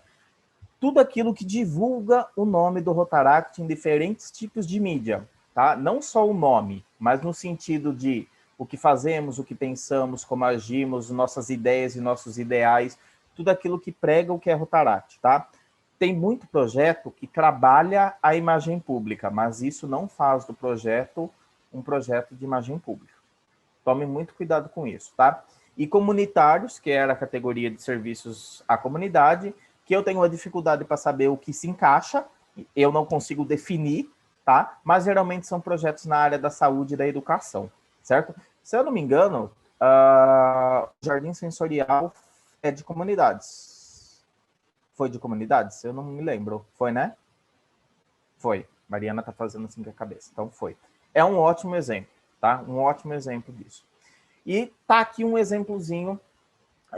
Tudo aquilo que divulga o nome do Rotaract em diferentes tipos de mídia, tá? Não só o nome, mas no sentido de o que fazemos, o que pensamos, como agimos, nossas ideias e nossos ideais, tudo aquilo que prega o que é Rotaract, tá? Tem muito projeto que trabalha a imagem pública, mas isso não faz do projeto um projeto de imagem pública. Tome muito cuidado com isso, tá? E comunitários, que era a categoria de serviços à comunidade, que eu tenho uma dificuldade para saber o que se encaixa, eu não consigo definir, tá? Mas geralmente são projetos na área da saúde e da educação, certo? Se eu não me engano, o Jardim Sensorial é de comunidades. Foi de comunidades? Eu não me lembro. Foi, né? Foi. Mariana tá fazendo assim com a cabeça. Então, foi. É um ótimo exemplo, tá? Um ótimo exemplo disso. E tá aqui um exemplozinho,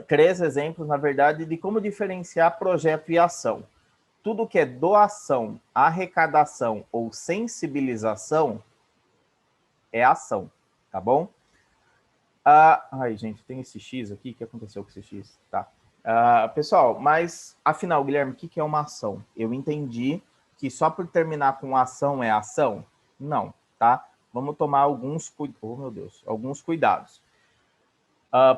3 exemplos, na verdade, de como diferenciar projeto e ação. Tudo que é doação, arrecadação ou sensibilização é ação, tá bom? Ai, gente, tem esse X aqui. O que aconteceu com esse X? Tá. Pessoal, mas, afinal, Guilherme, o que é uma ação? Eu entendi que só por terminar com ação é ação? Não, tá? Vamos tomar alguns cuidados.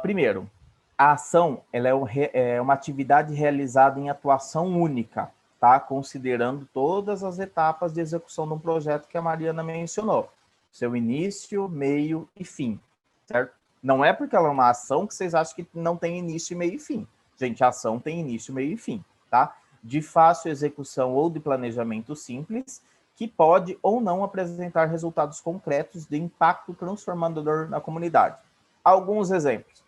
Primeiro, a ação ela é uma atividade realizada em atuação única, tá? Considerando todas as etapas de execução de um projeto que a Mariana mencionou. Seu início, meio e fim, certo? Não é porque ela é uma ação que vocês acham que não tem início, meio e fim. Gente, a ação tem início, meio e fim, tá? De fácil execução ou de planejamento simples, que pode ou não apresentar resultados concretos de impacto transformador na comunidade. Alguns exemplos.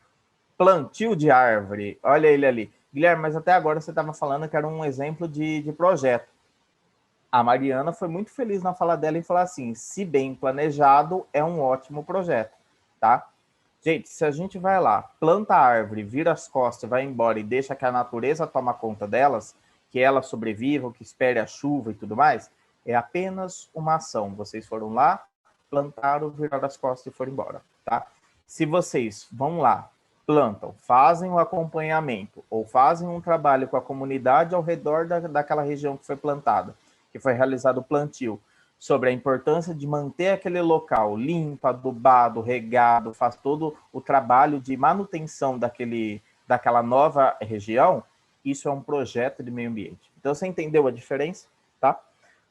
Plantio de árvore. Olha ele ali. Guilherme, mas até agora você estava falando que era um exemplo de projeto. A Mariana foi muito feliz na fala dela em falar assim, se bem planejado, é um ótimo projeto, tá? Gente, se a gente vai lá, planta a árvore, vira as costas, vai embora e deixa que a natureza toma conta delas, que elas sobrevivam, que espere a chuva e tudo mais, é apenas uma ação. Vocês foram lá, plantaram, viraram as costas e foram embora, tá? Se vocês vão lá, plantam, fazem o acompanhamento ou fazem um trabalho com a comunidade ao redor daquela região que foi plantada, que foi realizado o plantio, sobre a importância de manter aquele local limpo, adubado, regado, faz todo o trabalho de manutenção daquela nova região, isso é um projeto de meio ambiente. Então, você entendeu a diferença? Tá?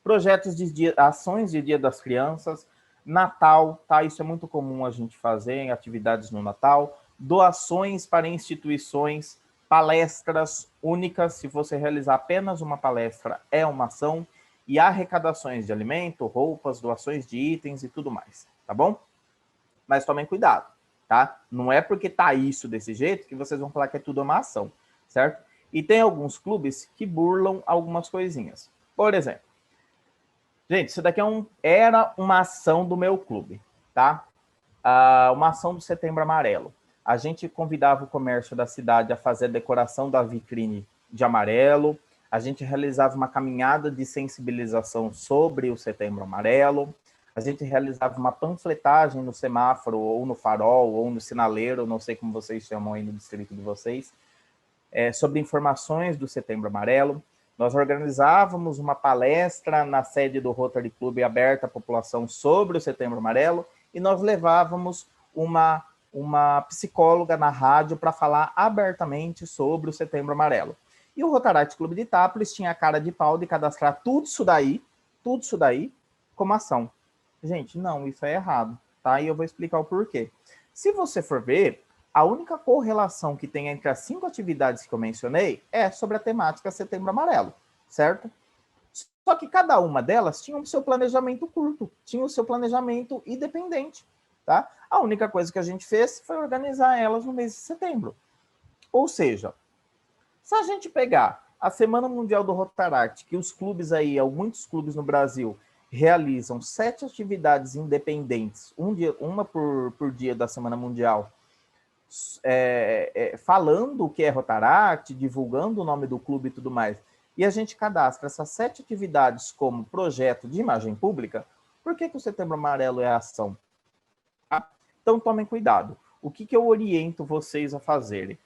Projetos ações de Dia das Crianças, Natal, tá? Isso é muito comum a gente fazer em atividades no Natal, doações para instituições, palestras únicas, se você realizar apenas uma palestra, é uma ação, e arrecadações de alimento, roupas, doações de itens e tudo mais, tá bom? Mas tomem cuidado, tá? Não é porque tá isso desse jeito que vocês vão falar que é tudo uma ação, certo? E tem alguns clubes que burlam algumas coisinhas. Por exemplo, gente, isso daqui era uma ação do meu clube, tá? Uma ação do Setembro Amarelo. A gente convidava o comércio da cidade a fazer a decoração da vitrine de amarelo, a gente realizava uma caminhada de sensibilização sobre o Setembro Amarelo, a gente realizava uma panfletagem no semáforo, ou no farol, ou no sinaleiro, não sei como vocês chamam aí no distrito de vocês, sobre informações do Setembro Amarelo. Nós organizávamos uma palestra na sede do Rotary Club aberta à população sobre o Setembro Amarelo, e nós levávamos uma psicóloga na rádio para falar abertamente sobre o Setembro Amarelo. E o Rotaract Clube de Itápolis tinha a cara de pau de cadastrar tudo isso daí como ação. Gente, não, isso é errado, tá? E eu vou explicar o porquê. Se você for ver, a única correlação que tem entre as 5 atividades que eu mencionei é sobre a temática Setembro Amarelo, certo? Só que cada uma delas tinha o seu planejamento curto, tinha o seu planejamento independente, tá? A única coisa que a gente fez foi organizar elas no mês de setembro. Ou seja, se a gente pegar a Semana Mundial do Rotaract, que os clubes aí, muitos clubes no Brasil, realizam 7 atividades independentes, uma por dia da Semana Mundial, falando o que é Rotaract, divulgando o nome do clube e tudo mais, e a gente cadastra essas 7 atividades como projeto de imagem pública, por que o Setembro Amarelo é a ação? Então, tomem cuidado. O que eu oriento vocês a fazerem?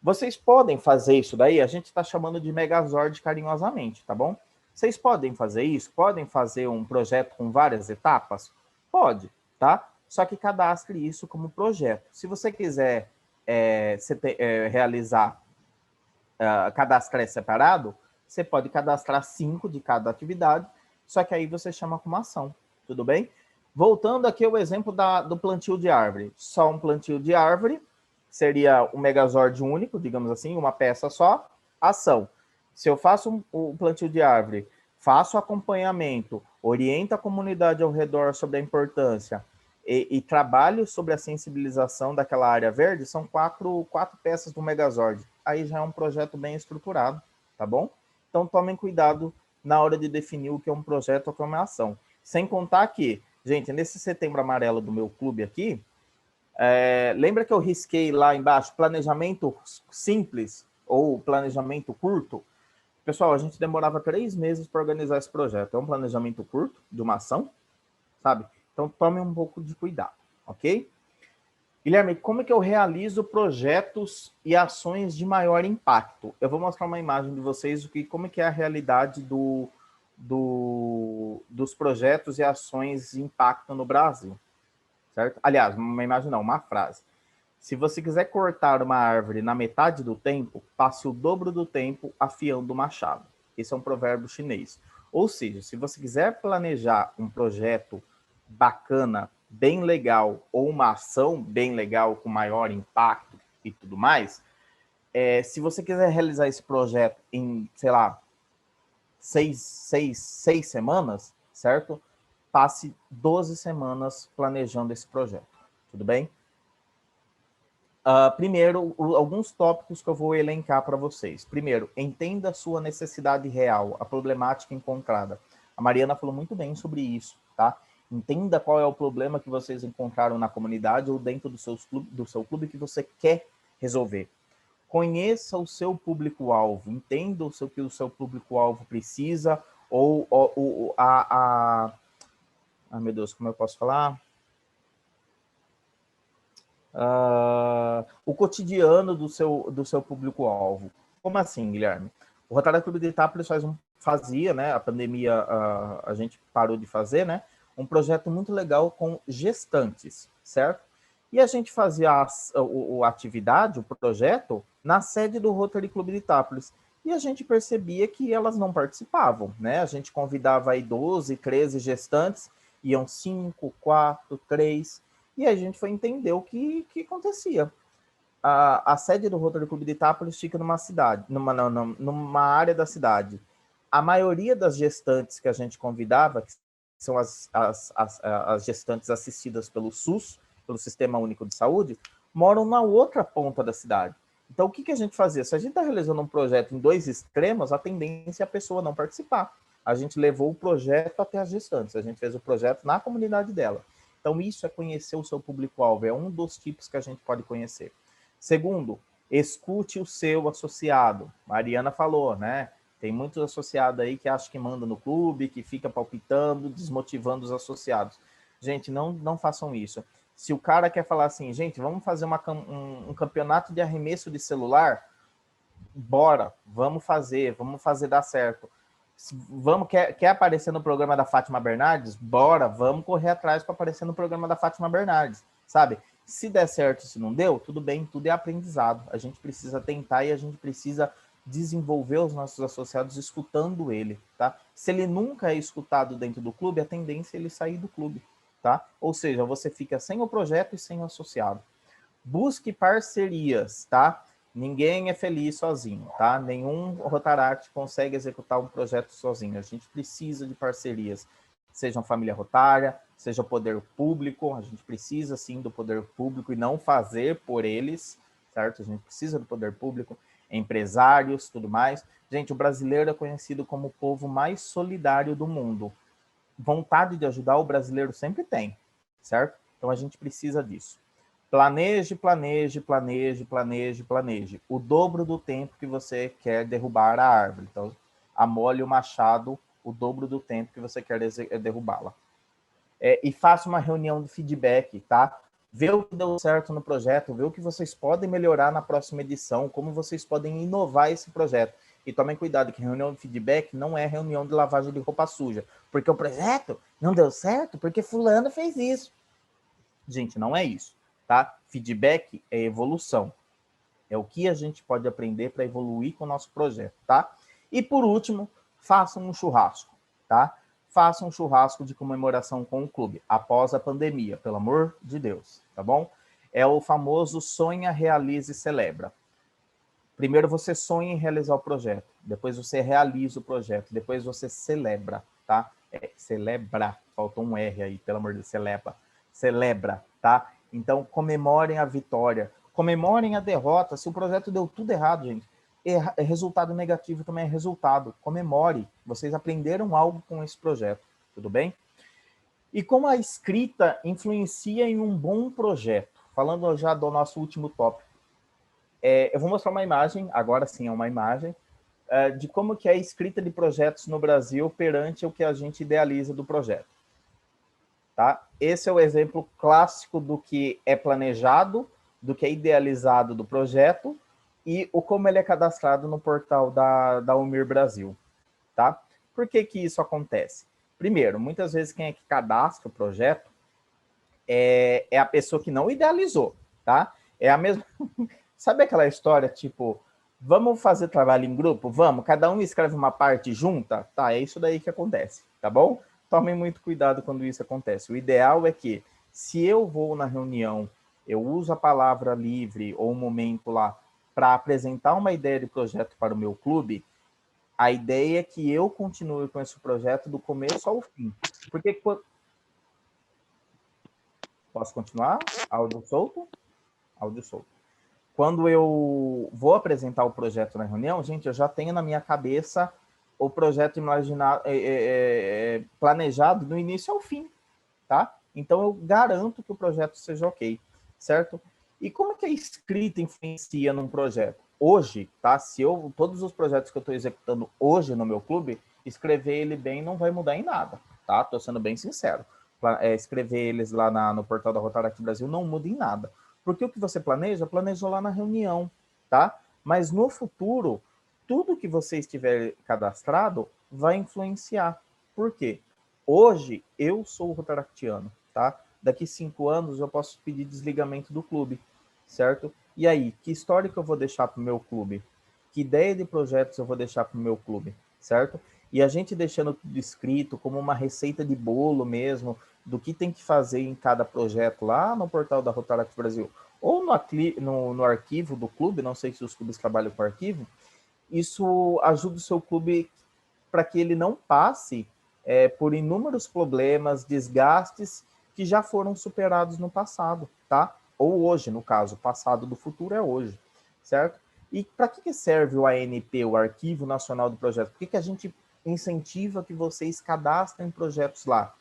Vocês podem fazer isso daí, a gente está chamando de Megazord carinhosamente, tá bom? Vocês podem fazer isso? Podem fazer um projeto com várias etapas? Pode, tá? Só que cadastre isso como projeto. Se você quiser realizar, cadastrar separado, você pode cadastrar 5 de cada atividade, só que aí você chama como ação, tudo bem? Voltando aqui ao exemplo do plantio de árvore. Só um plantio de árvore seria um Megazord único, digamos assim, uma peça só, ação. Se eu faço o plantio de árvore, faço acompanhamento, oriento a comunidade ao redor sobre a importância e trabalho sobre a sensibilização daquela área verde, são 4 peças do Megazord. Aí já é um projeto bem estruturado, tá bom? Então tomem cuidado na hora de definir o que é um projeto ou o que é uma ação. Sem contar que, gente, nesse Setembro Amarelo do meu clube aqui, lembra que eu risquei lá embaixo planejamento simples ou planejamento curto? Pessoal, a gente demorava 3 meses para organizar esse projeto. É um planejamento curto de uma ação, sabe? Então tomem um pouco de cuidado, ok? Guilherme, como é que eu realizo projetos e ações de maior impacto? Eu vou mostrar uma imagem de vocês, como é que é a realidade dos projetos e ações de impacto no Brasil. Certo? Aliás, uma imagem não, uma frase. Se você quiser cortar uma árvore na metade do tempo, passe o dobro do tempo afiando o machado. Esse é um provérbio chinês. Ou seja, se você quiser planejar um projeto bacana, bem legal, ou uma ação bem legal, com maior impacto e tudo mais, se você quiser realizar esse projeto em, sei lá, 6 semanas, certo? Passe 12 semanas planejando esse projeto, tudo bem? Primeiro, alguns tópicos que eu vou elencar para vocês. Primeiro, entenda a sua necessidade real, a problemática encontrada. A Mariana falou muito bem sobre isso, tá? Entenda qual é o problema que vocês encontraram na comunidade ou dentro do seu clube que você quer resolver. Conheça o seu público-alvo, entenda o que o seu público-alvo precisa, ai, meu Deus, como eu posso falar? O cotidiano do seu público-alvo. Como assim, Guilherme? O Rotary Clube de Itápolis fazia, né? A pandemia a gente parou de fazer, né? Um projeto muito legal com gestantes, certo? E a gente fazia a atividade, o projeto, na sede do Rotary Clube de Itápolis. E a gente percebia que elas não participavam, né? A gente convidava aí 12, 13 gestantes, iam 5, 4, 3, e a gente foi entender o que acontecia. A sede do Rotary Clube de Itápolis fica numa área da cidade. A maioria das gestantes que a gente convidava, que são as gestantes assistidas pelo SUS, pelo Sistema Único de Saúde, moram na outra ponta da cidade. Então, o que a gente fazia? Se a gente está realizando um projeto em 2 extremos, a tendência é a pessoa não participar. A gente levou o projeto até as gestantes, a gente fez o projeto na comunidade dela. Então, isso é conhecer o seu público-alvo, é um dos tipos que a gente pode conhecer. Segundo, escute o seu associado. Mariana falou, né? Tem muitos associados aí que acham que manda no clube, que fica palpitando, desmotivando os associados. Gente, não façam isso. Se o cara quer falar assim, gente, vamos fazer um campeonato de arremesso de celular, bora, vamos fazer dar certo. Quer aparecer no programa da Fátima Bernardes? Bora, vamos correr atrás para aparecer no programa da Fátima Bernardes, sabe? Se der certo, se não deu, tudo bem, tudo é aprendizado. A gente precisa tentar e a gente precisa desenvolver os nossos associados escutando ele, tá? Se ele nunca é escutado dentro do clube, a tendência é ele sair do clube, tá? Ou seja, você fica sem o projeto e sem o associado. Busque parcerias, tá? Ninguém é feliz sozinho, tá? Nenhum Rotaract consegue executar um projeto sozinho. A gente precisa de parcerias, seja a família rotária, seja o poder público. A gente precisa, sim, do poder público e não fazer por eles, certo? A gente precisa do poder público, empresários, tudo mais. Gente, o brasileiro é conhecido como o povo mais solidário do mundo. Vontade de ajudar o brasileiro sempre tem, certo? Então, a gente precisa disso. Planeje, planeje, planeje, planeje, planeje. O dobro do tempo que você quer derrubar a árvore. Então, amole o machado o dobro do tempo que você quer derrubá-la. E faça uma reunião de feedback, tá? Vê o que deu certo no projeto, vê o que vocês podem melhorar na próxima edição, como vocês podem inovar esse projeto. E tomem cuidado que reunião de feedback não é reunião de lavagem de roupa suja. Porque o projeto não deu certo porque fulano fez isso. Gente, não é isso. Tá? Feedback é evolução. É o que a gente pode aprender para evoluir com o nosso projeto, tá? E por último, façam um churrasco, tá? Façam um churrasco de comemoração com o clube, após a pandemia, pelo amor de Deus, tá bom? É o famoso sonha, realiza e celebra. Primeiro você sonha em realizar o projeto, depois você realiza o projeto, depois você celebra, tá? Celebra, faltou um R aí, pelo amor de Deus, celebra, tá? Então, comemorem a vitória, comemorem a derrota. Se o projeto deu tudo errado, gente, resultado negativo também é resultado. Comemore, vocês aprenderam algo com esse projeto, tudo bem? E como a escrita influencia em um bom projeto? Falando já do nosso último tópico. Eu vou mostrar uma imagem, agora sim é uma imagem, de como que é a escrita de projetos no Brasil perante o que a gente idealiza do projeto. Tá? Esse é o exemplo clássico do que é planejado, do que é idealizado do projeto e como ele é cadastrado no portal da UMIR Brasil. Tá? Por que que isso acontece? Primeiro, muitas vezes quem é que cadastra o projeto é a pessoa que não idealizou. Tá? É a mesma... Sabe aquela história, tipo, vamos fazer trabalho em grupo? Vamos, cada um escreve uma parte junta? Tá, é isso daí que acontece, tá bom? Tomem muito cuidado quando isso acontece. O ideal é que, se eu vou na reunião, eu uso a palavra livre ou um momento lá para apresentar uma ideia de projeto para o meu clube, a ideia é que eu continue com esse projeto do começo ao fim. Porque... Posso continuar? Áudio solto? Áudio solto. Quando eu vou apresentar o projeto na reunião, gente, eu já tenho na minha cabeça o projeto planejado do início ao fim, tá? Então, eu garanto que o projeto seja ok, certo? E como que a escrita influencia num projeto? Hoje, tá? Todos os projetos que eu estou executando hoje no meu clube, escrever ele bem não vai mudar em nada, tá? Estou sendo bem sincero. Escrever eles lá no portal da Rotaract Brasil não muda em nada. Porque o que você planejou lá na reunião, tá? Mas no futuro, tudo que você estiver cadastrado vai influenciar. Por quê? Hoje, eu sou rotaractiano, tá? Daqui 5 anos, eu posso pedir desligamento do clube, certo? E aí, que história que eu vou deixar para o meu clube? Que ideia de projetos eu vou deixar para o meu clube, certo? E a gente deixando tudo escrito como uma receita de bolo mesmo, do que tem que fazer em cada projeto lá no portal da Rotaract Brasil, ou no arquivo do clube, não sei se os clubes trabalham com arquivo, isso ajuda o seu clube para que ele não passe por inúmeros problemas, desgastes que já foram superados no passado, tá? Ou hoje, no caso, o passado do futuro é hoje, certo? E para que serve o ANP, o Arquivo Nacional do Projeto? Por que a gente incentiva que vocês cadastrem projetos lá?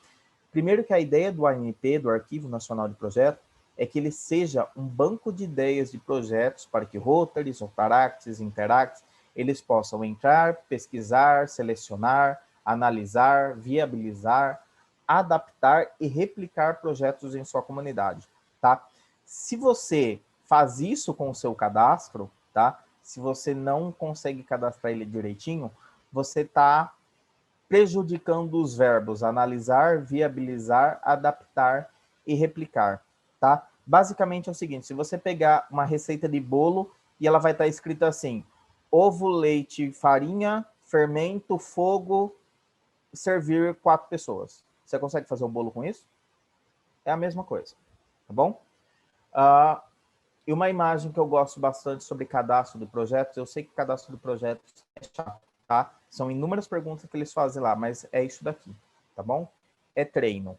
Primeiro que a ideia do ANP, do Arquivo Nacional de Projeto, é que ele seja um banco de ideias de projetos para que Rotaries, Rotaracts, Interacts, eles possam entrar, pesquisar, selecionar, analisar, viabilizar, adaptar e replicar projetos em sua comunidade, tá? Se você faz isso com o seu cadastro, tá? Se você não consegue cadastrar ele direitinho, você está prejudicando os verbos analisar, viabilizar, adaptar e replicar, tá? Basicamente é o seguinte, se você pegar uma receita de bolo e ela vai estar escrita assim, ovo, leite, farinha, fermento, fogo, servir 4 pessoas. Você consegue fazer um bolo com isso? É a mesma coisa, tá bom? E uma imagem que eu gosto bastante sobre cadastro de projetos, eu sei que cadastro de projetos é chato, tá? São inúmeras perguntas que eles fazem lá, mas é isso daqui, tá bom? É treino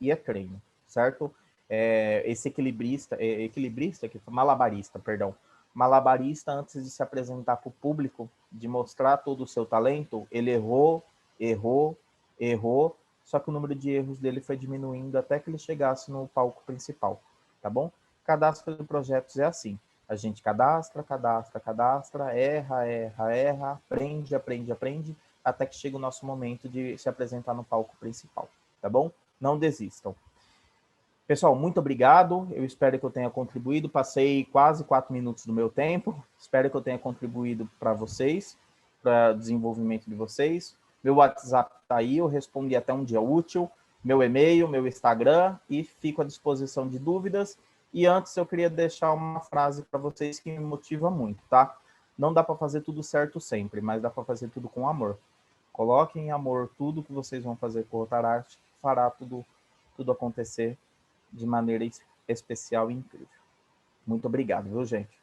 e é treino, certo? Esse malabarista, perdão. Malabarista, antes de se apresentar para o público, de mostrar todo o seu talento, ele errou, só que o número de erros dele foi diminuindo até que ele chegasse no palco principal, tá bom? Cadastro de projetos é assim. A gente cadastra, erra, aprende, até que chega o nosso momento de se apresentar no palco principal, tá bom? Não desistam. Pessoal, muito obrigado. Eu espero que eu tenha contribuído. Passei quase 4 minutos do meu tempo. Espero que eu tenha contribuído para vocês, para o desenvolvimento de vocês. Meu WhatsApp está aí, eu respondi até um dia útil. Meu e-mail, meu Instagram, e fico à disposição de dúvidas. E antes eu queria deixar uma frase para vocês que me motiva muito, tá? Não dá para fazer tudo certo sempre, mas dá para fazer tudo com amor. Coloquem em amor tudo que vocês vão fazer com o Rotaract, fará tudo acontecer de maneira especial e incrível. Muito obrigado, viu, gente?